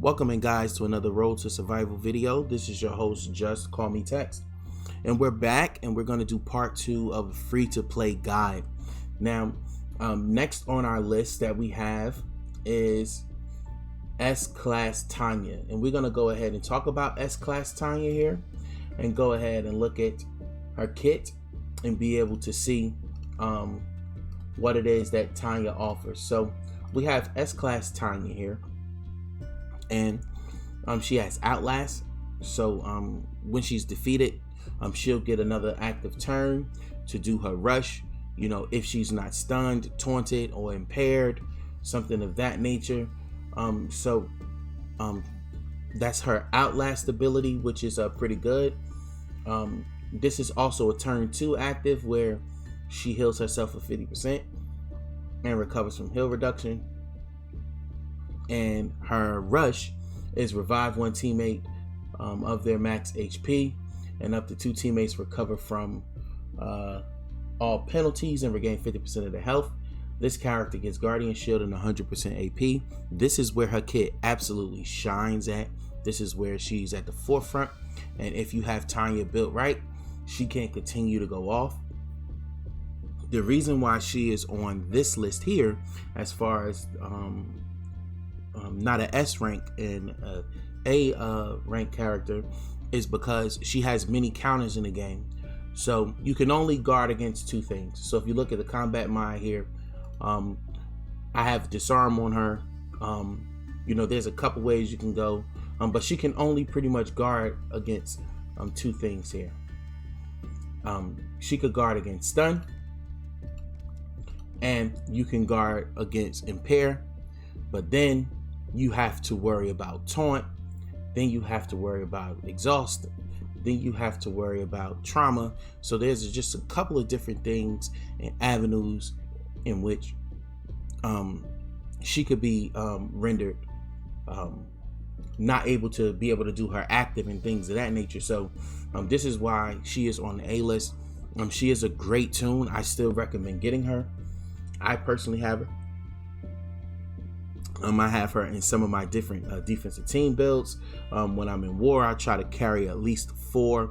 Welcome in guys to another Road to Survival video. This is your host, Just Call Me Text. And we're back and we're going to do part 2 of a free to play guide. Now, next on our list that we have is S-Class Tanya. And we're going to go ahead and talk about S-Class Tanya here and go ahead and look at her kit and be able to see what it is that Tanya offers. So we have S-Class Tanya here. And she has Outlast, so when she's defeated, she'll get another active turn to do her rush, you know, if she's not stunned, taunted, or impaired, something of that nature. That's her Outlast ability, which is pretty good. This is also a turn 2 active where she heals herself for 50% and recovers from heal reduction. And her rush is revive one teammate of their max HP, and up to 2 teammates recover from all penalties and regain 50% of their health. This character gets Guardian Shield and 100% AP. This is where her kit absolutely shines at. This is where she's at the forefront, and if you have Tanya built right, she can continue to go off. The reason why she is on this list here, as far as not an S rank and a rank character, is because she has many counters in the game. So you can only guard against 2 things. So if you look at the combat mod here, I have disarm on her. You know, there's a couple ways you can go, but she can only pretty much guard against 2 things here. She could guard against stun, and you can guard against impair, but then you have to worry about taunt, then you have to worry about exhaust, then you have to worry about trauma. So there's just a couple of different things and avenues in which she could be rendered not able to do her active and things of that nature. So this is why she is on the A list. She is a great toon. I still recommend getting her. I personally have her. I have her in some of my different defensive team builds. When I'm in war, I try to carry at least 4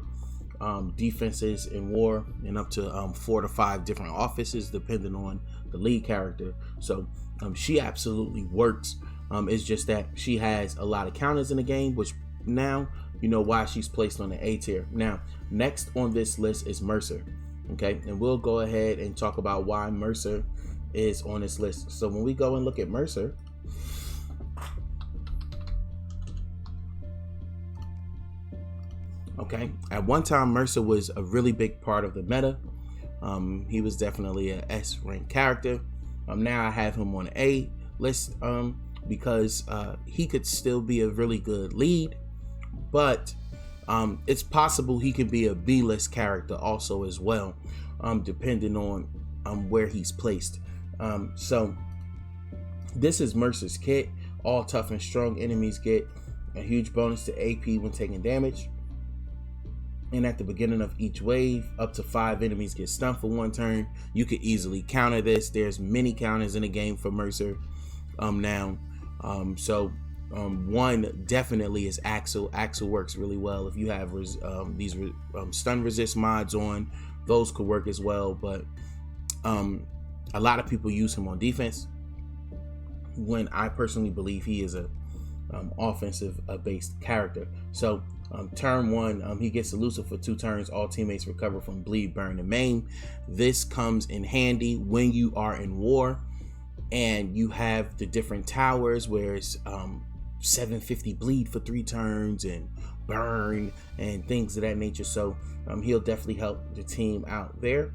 defenses in war, and up to 4 to 5 different offices depending on the lead character. So she absolutely works. It's just that she has a lot of counters in the game, which now you know why she's placed on the A tier. Now, next on this list is Mercer. Okay, and we'll go ahead and talk about why Mercer is on this list. So when we go and look at Mercer, okay, at one time Mercer was a really big part of the meta. He was definitely a S rank character. Now I have him on the A list because he could still be a really good lead, but it's possible he could be a B list character also as well, depending on where he's placed. So this is Mercer's kit. All tough and strong enemies get a huge bonus to AP when taking damage. And at the beginning of each wave, up to 5 enemies get stunned for 1 turn. You could easily counter this. There's many counters in the game for Mercer now. One definitely is Axel. Axel works really well. If you have these stun resist mods on, those could work as well. But a lot of people use him on defense, when I personally believe he is a offensive based character. So turn 1, he gets elusive for 2 turns. All teammates recover from bleed, burn, and maim. This comes in handy when you are in war and you have the different towers where it's 750 bleed for 3 turns and burn and things of that nature. So he'll definitely help the team out there.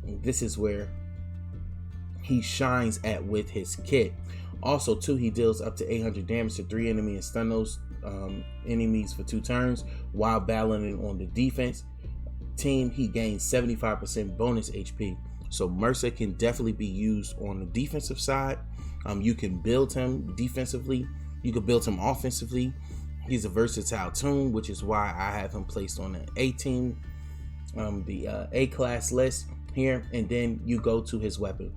And this is where he shines at with his kit. Also too, he deals up to 800 damage to 3 enemies and stun those enemies for 2 turns. While battling on the defense team, he gains 75% bonus HP. So Mercer can definitely be used on the defensive side. You can build him defensively, you can build him offensively. He's a versatile toon, which is why I have him placed on the A team, the A class list here. And then you go to his weapon.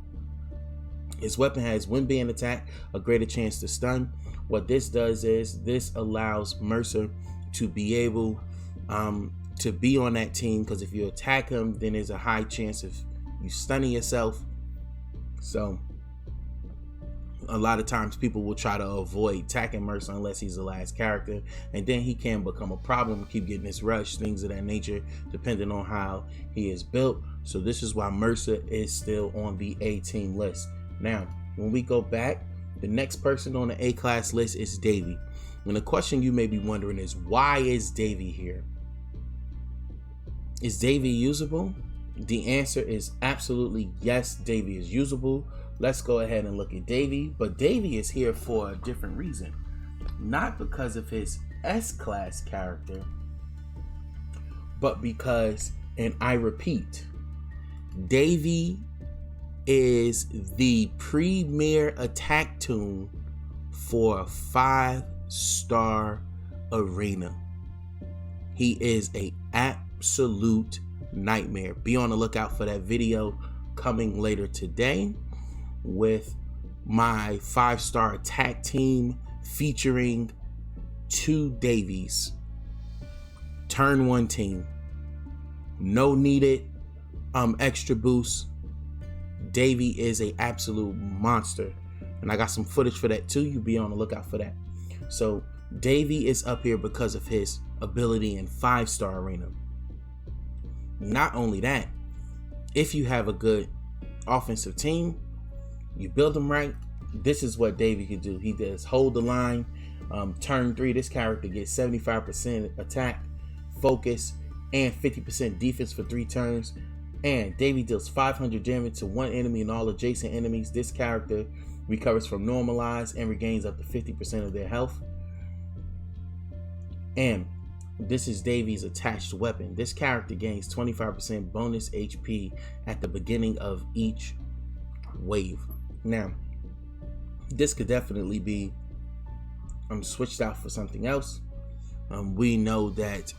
His weapon has, when being attacked, a greater chance to stun What this does is this allows Mercer to be able to be on that team, because if you attack him, then there's a high chance of you stunning yourself. So a lot of times people will try to avoid attacking Mercer unless he's the last character, and then he can become a problem, keep getting this rush, things of that nature, depending on how he is built. So this is why Mercer is still on the A team list. Now, when we go back, the next person on the A class list is Davie. And the question you may be wondering is, why is Davie here? Is Davie usable? The answer is absolutely yes, Davie is usable. Let's go ahead and look at Davie. But Davie is here for a different reason. Not because of his S-class character, but because, and I repeat, Davie is the premier attack tool for a 5-star arena. He is a absolute nightmare. Be on the lookout for that video coming later today with my 5-star attack team featuring 2 Davies. Turn 1 team. No needed extra boost. Davie is a absolute monster, and I got some footage for that too. You be on the lookout for that. So Davie is up here because of his ability in 5-star arena. Not only that, if you have a good offensive team, you build them right, this is what Davie can do. He does hold the line. Turn 3, this character gets 75% attack, focus, and 50% defense for 3 turns. And Davie deals 500 damage to 1 enemy and all adjacent enemies. This character recovers from normalized and regains up to 50% of their health. And this is Davie's attached weapon. This character gains 25% bonus HP at the beginning of each wave. Now, this could definitely be switched out for something else. We know that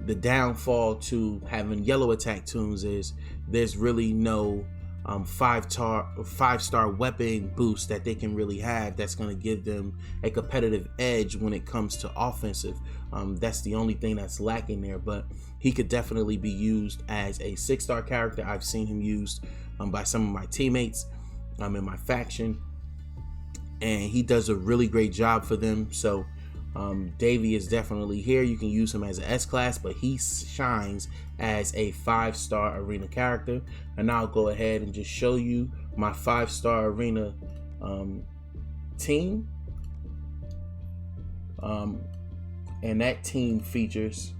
the downfall to having yellow attack tunes is there's really no 5-star weapon boost that they can really have that's going to give them a competitive edge when it comes to offensive. That's the only thing that's lacking there, but he could definitely be used as a 6-star character. I've seen him used by some of my teammates in my faction, and he does a really great job for them. So Davie is definitely here. You can use him as an S-class, but he shines as a 5-star arena character. And I'll go ahead and just show you my 5-star arena team. And that team features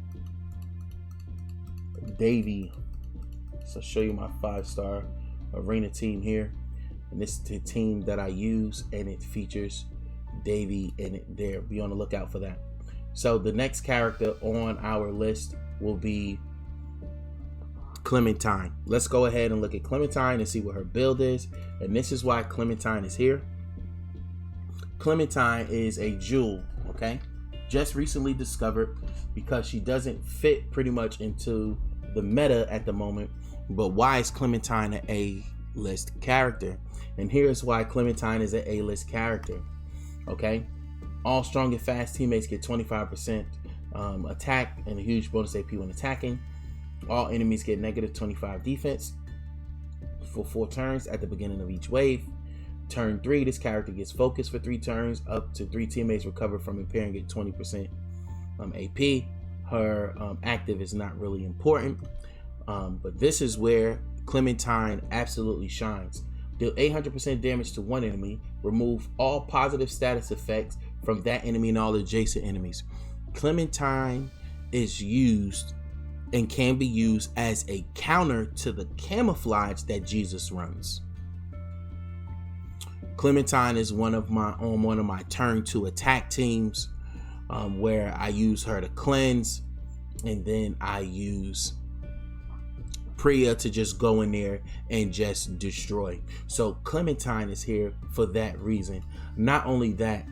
Davie. So I'll show you my 5-star arena team here. And this is the team that I use, and it features Davie in it there. Be on the lookout for that. So the next character on our list will be Clementine. Let's go ahead and look at Clementine and see what her build is. And this is why Clementine is here. Clementine is a jewel, okay? Just recently discovered, because she doesn't fit pretty much into the meta at the moment. But why is Clementine an A-list character? And here's why Clementine is an A-list character. Okay, all strong and fast teammates get 25% attack and a huge bonus AP when attacking. All enemies get negative 25 defense for 4 turns at the beginning of each wave. Turn 3, this character gets focus for 3 turns. Up to 3 teammates recover from impairing, get 20% AP. Her active is not really important, but this is where Clementine absolutely shines. Deal 800% damage to 1 enemy. Remove all positive status effects from that enemy and all adjacent enemies. Clementine is used and can be used as a counter to the camouflage that Jesus runs. Clementine is one of my turn 2 attack teams, where I use her to cleanse, and then I use Priya to just go in there and just destroy. So Clementine is here for that reason. Not only that,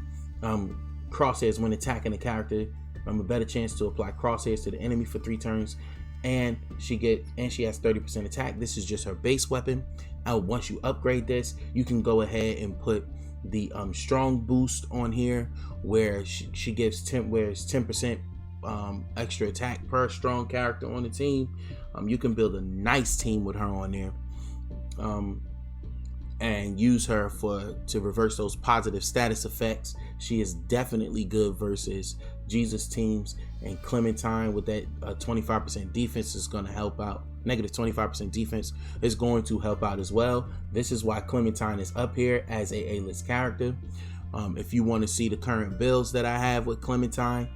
crosshairs when attacking a character, a better chance to apply crosshairs to the enemy for 3 turns, and she has 30% attack. This is just her base weapon. Once you upgrade this, you can go ahead and put the strong boost on here, where she gives 10% extra attack per strong character on the team. You can build a nice team with her on there, and use her to reverse those positive status effects. She is definitely good versus Jesus teams, and Clementine with that 25% defense is going to help out. Negative 25% defense is going to help out as well. This is why Clementine is up here as a A-list character. If you want to see the current builds that I have with Clementine,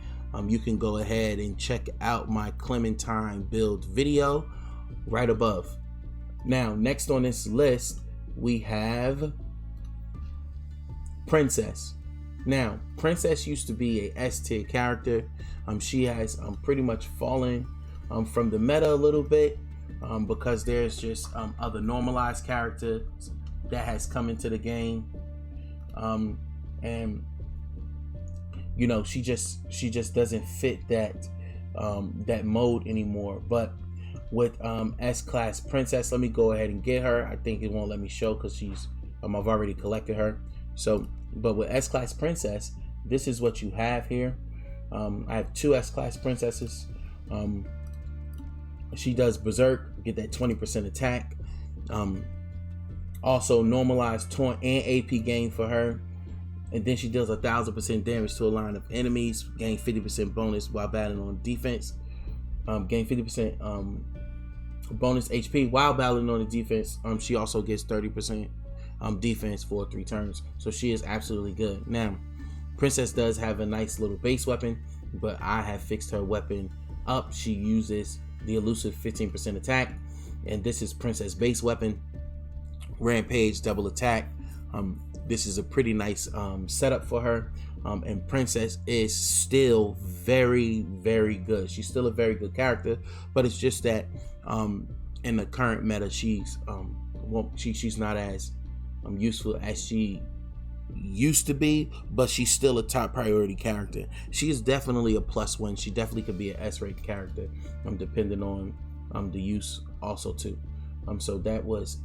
you can go ahead and check out my Clementine build video right above. Now, next on this list, we have Princess. Now, Princess used to be a S tier character. She has pretty much fallen from the meta a little bit, because there's just other normalized characters that has come into the game, and you know, she just doesn't fit that mode anymore. But with S-Class Princess, let me go ahead and get her. I think it won't let me show because she's I've already collected her. So, but with S-Class Princess, this is what you have here. I have 2 S-Class Princesses. She does Berserk, get that 20% attack. Also normalized taunt and AP gain for her. And then she deals 1,000% damage to a line of enemies, gain 50% bonus while battling on defense. Gain 50% bonus HP while battling on the defense. She also gets 30% defense for 3 turns. So she is absolutely good. Now, Princess does have a nice little base weapon, but I have fixed her weapon up. She uses the elusive 15% attack, and this is Princess base weapon. Rampage, double attack. This is a pretty nice setup for her, and Princess is still very, very good. She's still a very good character, but it's just that in the current meta, she's not as useful as she used to be, but she's still a top priority character. She is definitely a +1. She definitely could be an S-rate character, depending on the use also too. So that was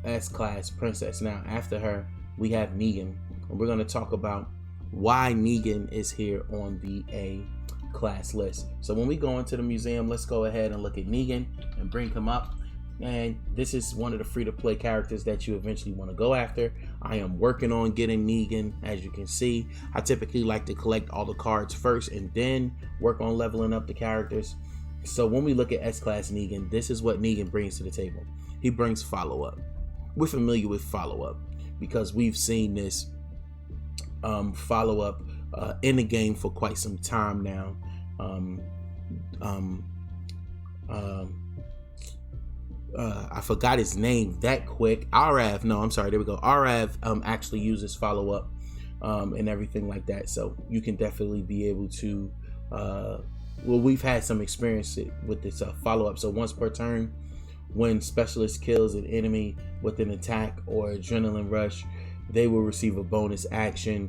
S-Class Princess. Now after her, we have Negan, and we're going to talk about why Negan is here on the A-class list. So when we go into the museum, let's go ahead and look at Negan and bring him up. And this is one of the free-to-play characters that you eventually want to go after. I am working on getting Negan. As you can see, I typically like to collect all the cards first and then work on leveling up the characters. So when we look at S-Class Negan, this is what Negan brings to the table. He brings follow-up. We're familiar with follow-up because we've seen this follow-up in the game for quite some time now. I forgot his name that quick. Aarav, no, I'm sorry, there we go. Aarav actually uses follow-up and everything like that. So you can definitely be able to, well, we've had some experience with this follow-up. So once per turn, when Specialist kills an enemy with an attack or adrenaline rush, they will receive a bonus action.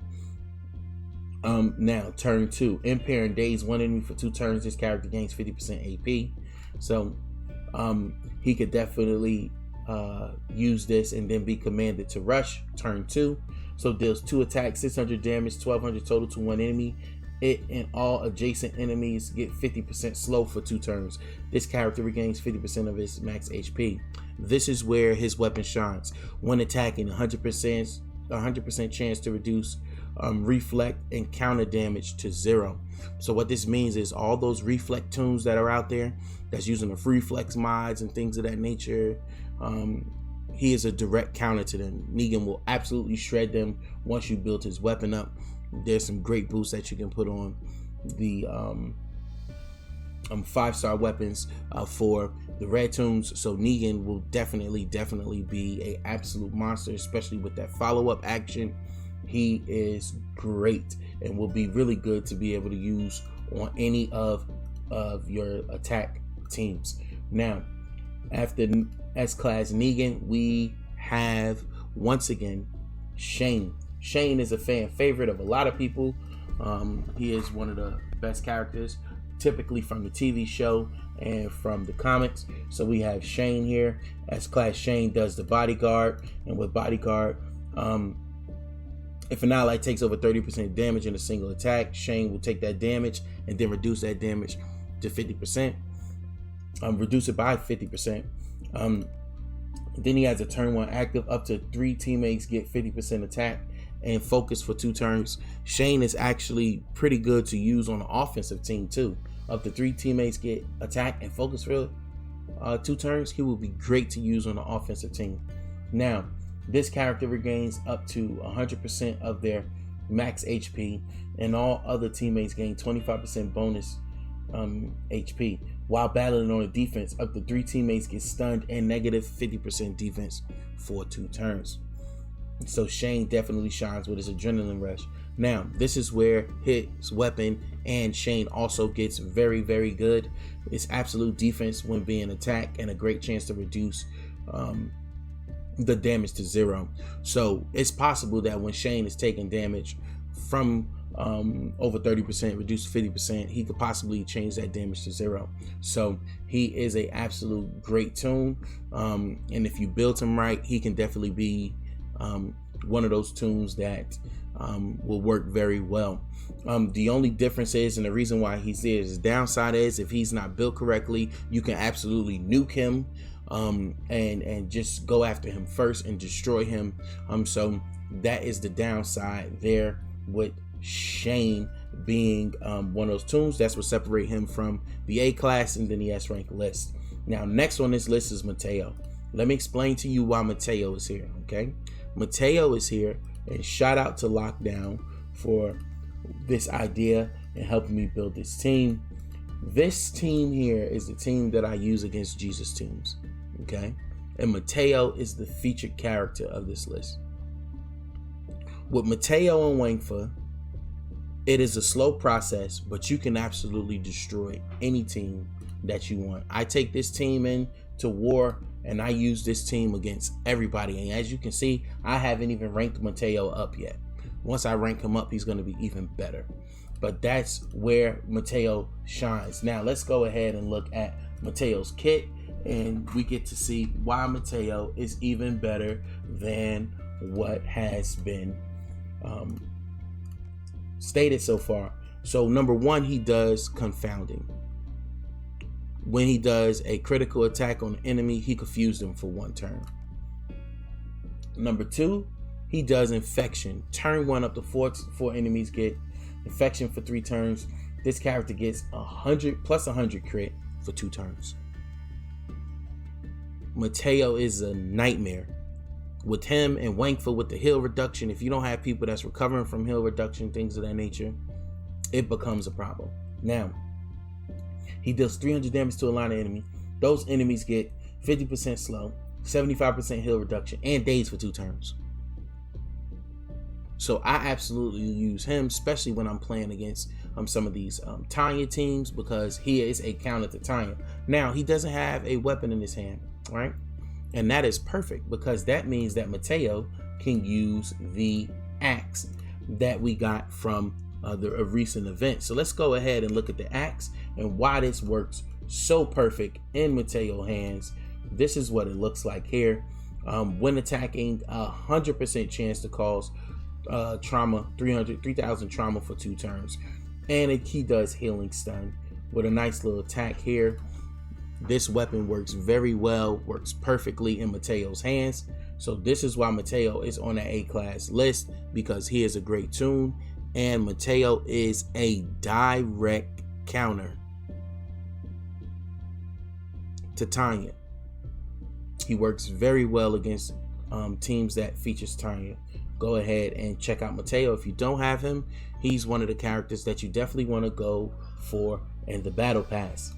Now, turn 2. Impair and daze one enemy for 2 turns. This character gains 50% AP. So he could definitely use this and then be commanded to rush turn 2. So deals 2 attacks, 600 damage, 1200 total to 1 enemy. It and all adjacent enemies get 50% slow for 2 turns. This character regains 50% of his max HP. This is where his weapon shines. When attacking, 100% chance to reduce reflect and counter damage to 0. So what this means is all those reflect tunes that are out there that's using the reflex mods and things of that nature, he is a direct counter to them. Negan will absolutely shred them once you build his weapon up. There's some great boosts that you can put on the 5-star weapons for the red tunes. So Negan will definitely be a absolute monster, especially with that follow-up action. He is great and will be really good to be able to use on any of your attack teams. Now, after S-Class Negan, we have once again Shane. Shane is a fan favorite of a lot of people. He is one of the best characters, typically from the TV show and from the comics. So we have Shane here. S-Class Shane does the bodyguard, and with bodyguard, If an ally takes over 30% damage in a single attack, Shane will take that damage and then reduce that damage to 50%. Reduce it by 50%. Then he has a turn 1 active. Up to 3 teammates get 50% attack and focus for 2 turns. Shane is actually pretty good to use on the offensive team too. Up to 3 teammates get attack and focus for 2 turns. He will be great to use on the offensive team. Now, this character regains up to 100% of their max HP, and all other teammates gain 25% bonus HP. While battling on a defense, up to 3 teammates get stunned and negative 50% defense for 2 turns. So Shane definitely shines with his adrenaline rush. Now, this is where his weapon and Shane also gets very, very good. It's absolute defense when being attacked and a great chance to reduce the damage to 0. So it's possible that when Shane is taking damage from over 30%, reduced to 50%, he could possibly change that damage to 0. So he is a absolute great toon, and if you build him right, he can definitely be one of those toons that will work very well. The only difference is, and the reason why he's there, his downside is if he's not built correctly, you can absolutely nuke him and just go after him first and destroy him. So that is the downside there with Shane being one of those toons. That's what separate him from the A class and then the S rank list. Now, next on this list is Mateo. Let me explain to you why Mateo is here. Okay, Mateo is here, and shout out to Lockdown for this idea and helping me build this team. This team here is the team that I use against Jesus teams. Okay, and Mateo is the featured character of this list. With Mateo and Wangfa, it is a slow process, but you can absolutely destroy any team that you want. I take this team in to war, and I use this team against everybody. And as you can see, I haven't even ranked Mateo up yet. Once I rank him up, he's going to be even better. But that's where Mateo shines. Now, let's go ahead and look at Mateo's kit, and we get to see why Mateo is even better than what has been stated so far. So number 1, he does confounding. When he does a critical attack on an enemy, he confuses them for 1 turn. Number 2, he does infection. Turn 1, up to 4 enemies get infection for 3 turns. This character gets 100 plus 100 crit for 2 turns. Mateo is a nightmare. With him and Wangfa with the heal reduction, if you don't have people that's recovering from heal reduction, things of that nature, it becomes a problem. Now, he deals 300 damage to a line of enemy. Those enemies get 50% slow, 75% heal reduction, and daze for 2 turns. So I absolutely use him, especially when I'm playing against some of these Tanya teams, because he is a counter to Tanya. Now, he doesn't have a weapon in his hand, right? And that is perfect, because that means that Mateo can use the axe that we got from a recent event. So let's go ahead and look at the axe and why this works so perfect in Mateo hands. This is what it looks like here. When attacking, 100% chance to cause trauma, 3,000 trauma for 2 turns. And he does healing stun with a nice little attack here. This weapon works very well, works perfectly in Mateo's hands. So this is why Mateo is on the A class list, because he is a great toon, and Mateo is a direct counter to Tanya. He works very well against teams that features Tanya. Go ahead and check out Mateo. If you don't have him, he's one of the characters that you definitely want to go for in the battle pass.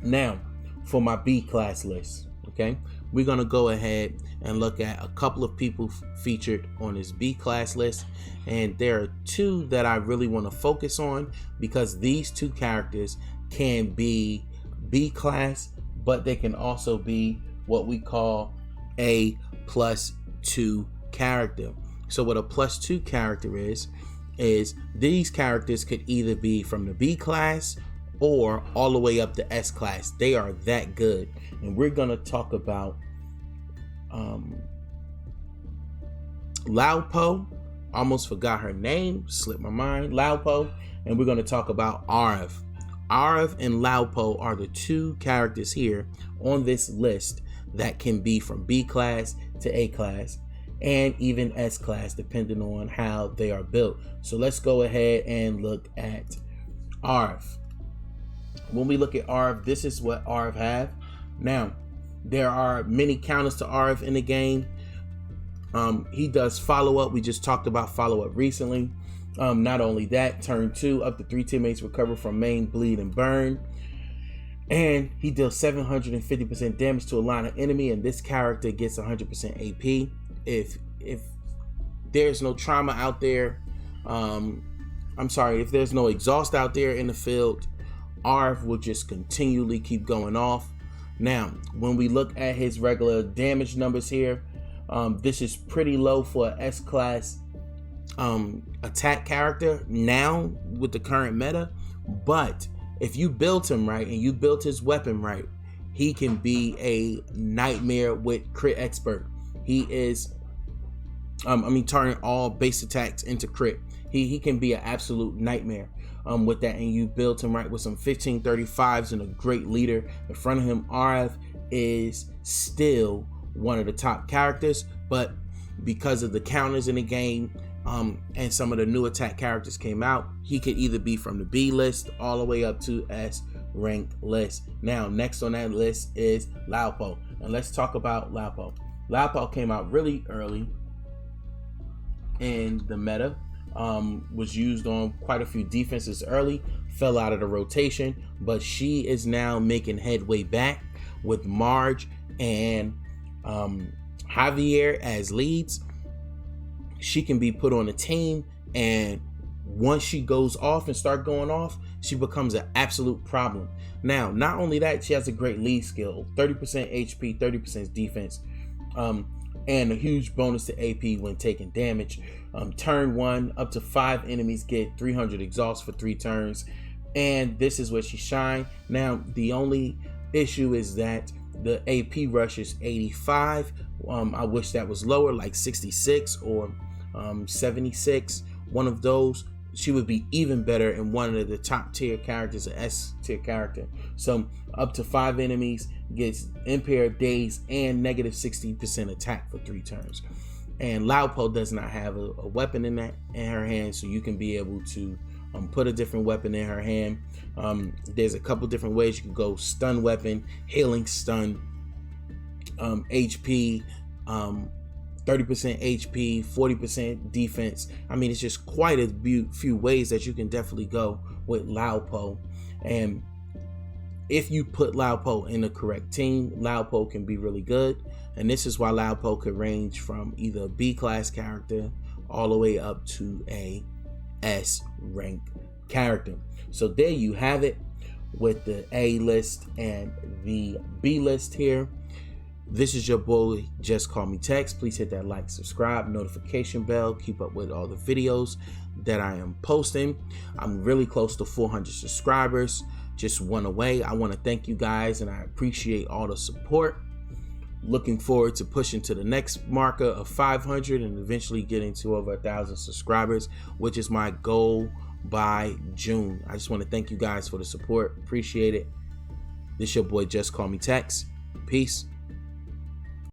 Now, for my B class list, okay, we're going to go ahead and look at a couple of people featured on this B class list. And there are 2 that I really want to focus on, because these 2 characters can be B class, but they can also be what we call a +2 character. So what a +2 character is these characters could either be from the B class or all the way up to S class. They are that good. And we're going to talk about Laopo, almost forgot her name, slipped my mind, Laopo, and we're going to talk about Aarav. Aarav and Laopo are the two characters here on this list that can be from B class to A class and even S class, depending on how they are built. So let's go ahead and look at Aarav. When we look at Aarav, this is what Aarav have. Now, there are many counters to Aarav in the game. He does follow-up. We just talked about follow-up recently. Not only that, turn 2, up to 3 teammates recover from main, bleed, and burn. And he deals 750% damage to a line of enemy, and this character gets 100% AP. If there's no trauma out there, if there's no exhaust out there in the field, Aarav will just continually keep going off. Now, when we look at his regular damage numbers here, this is pretty low for an S-class attack character now with the current meta. But if you built him right and you built his weapon right, he can be a nightmare with crit expert. He is, turning all base attacks into crit. He can be an absolute nightmare with that, and you built him right with some 1535s and a great leader in front of him. Aarav is still one of the top characters, but because of the counters in the game and some of the new attack characters came out, he could either be from the B list all the way up to S rank list. Now, next on that list is Laopo, and let's talk about Laopo. Laopo came out really early in the meta. Was used on quite a few defenses early, fell out of the rotation, but she is now making headway back with Marge and Javier as leads. She can be put on a team, and once she goes off and start going off, she becomes an absolute problem. Now, not only that, she has a great lead skill, 30% HP, 30% defense, and a huge bonus to AP when taking damage. Turn 1, up to 5 enemies get 300 exhaust for 3 turns, and this is where she shine. Now, the only issue is that the AP rush is 85. I wish that was lower, like 66 or 76. One of those. She would be even better in one of the top tier characters, an S tier character. So up to 5 enemies gets impaired days and negative 60% attack for 3 turns. And Laopo does not have a weapon in her hand, so you can be able to put a different weapon in her hand. There's a couple different ways you can go: stun weapon, healing stun, HP, 30% HP, 40% defense. I mean, it's just quite a few ways that you can definitely go with Laopo. And if you put Laopo in the correct team, Laopo can be really good. And this is why Laopo could range from either a B class character all the way up to a S rank character. So there you have it with the A list and the B list here. This is your boy, Just Call Me Text. Please hit that like, subscribe, notification bell. Keep up with all the videos that I am posting. I'm really close to 400 subscribers, just one away. I want to thank you guys, and I appreciate all the support. Looking forward to pushing to the next marker of 500 and eventually getting to over 1,000 subscribers, which is my goal by June. I just want to thank you guys for the support. Appreciate it. This your boy, Just Call Me Text. Peace.